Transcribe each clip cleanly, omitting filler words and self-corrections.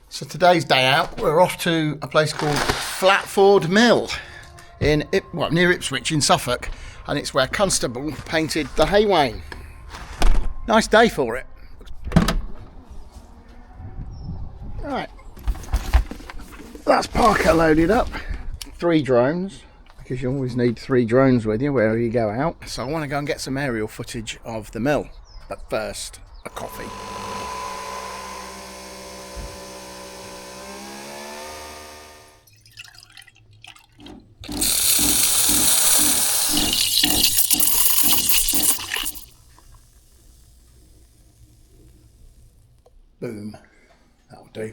So today's day out, we're off to a place called Flatford Mill near Ipswich in Suffolk, and it's where Constable painted the Hay Wain. Nice day for it. Right, that's Parker loaded up. 3 drones, because you always need 3 drones with you wherever you go out. So I want to go and get some aerial footage of the mill, but first, a coffee. Boom, that'll do.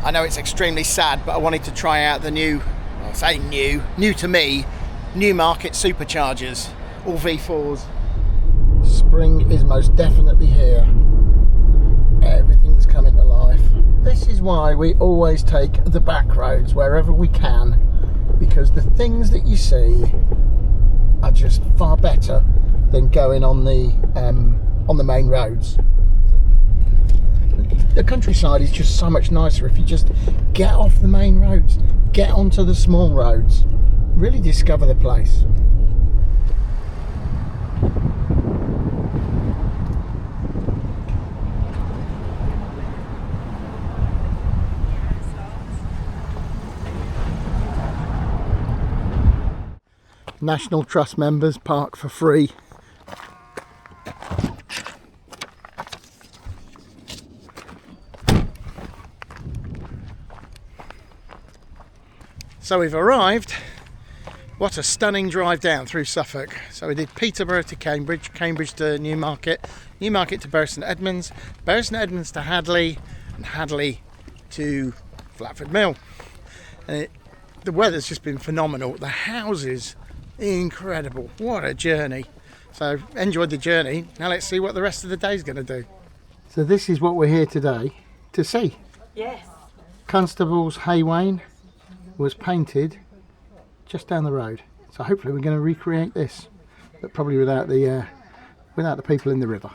I know it's extremely sad, but I wanted to try out the new to me, Newmarket superchargers, all V4s. Spring is most definitely here. Everything's coming to life. This is why we always take the back roads wherever we can, because the things that you see are just far better than going on the main roads. The countryside is just so much nicer if you just get off the main roads, get onto the small roads, really discover the place. National Trust members park for free. So we've arrived. What a stunning drive down through Suffolk. So we did Peterborough to Cambridge, Cambridge to Newmarket, Newmarket to Bury St Edmunds, Bury St Edmunds to Hadley, and Hadley to Flatford Mill. And the weather's just been phenomenal. The houses, incredible. What a journey. So enjoyed the journey. Now let's see what the rest of the day's going to do. So this is what we're here today to see. Yes. Constable's Hay Wain was painted just down the road, so hopefully we're going to recreate this, but probably without the people in the river.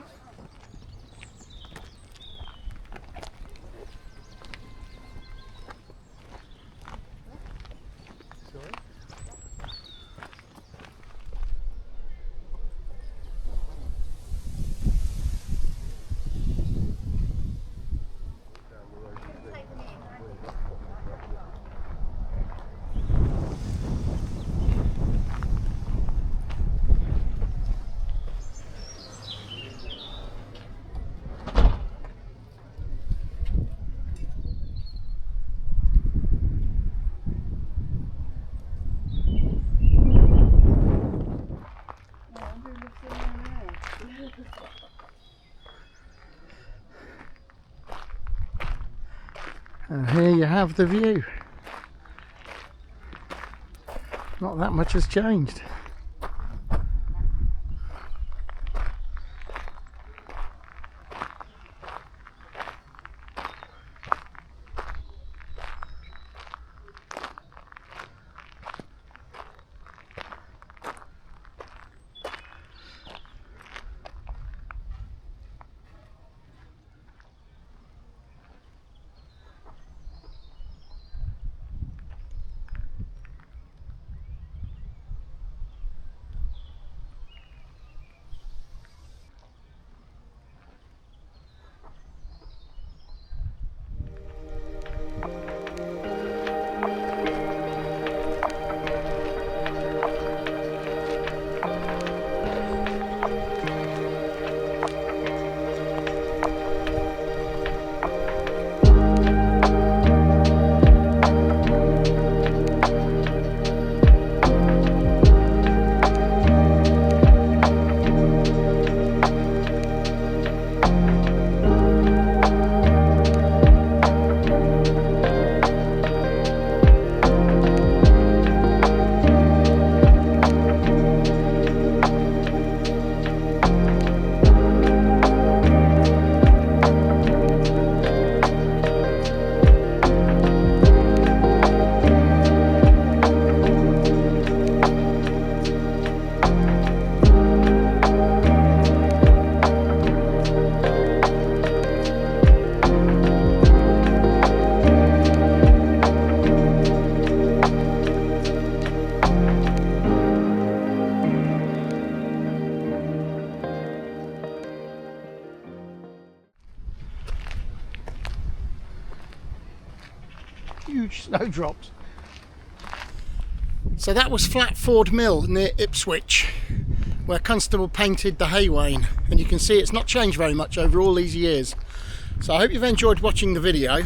And here you have the view. Not that much has changed. huge snowdrops. So that was Flatford Mill near Ipswich, where Constable painted the Hay Wain, and you can see it's not changed very much over all these years. So I hope you've enjoyed watching the video,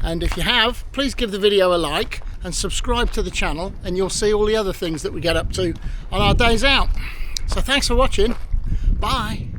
and if you have, please give the video a like and subscribe to the channel, and you'll see all the other things that we get up to on our days out. So thanks for watching. Bye.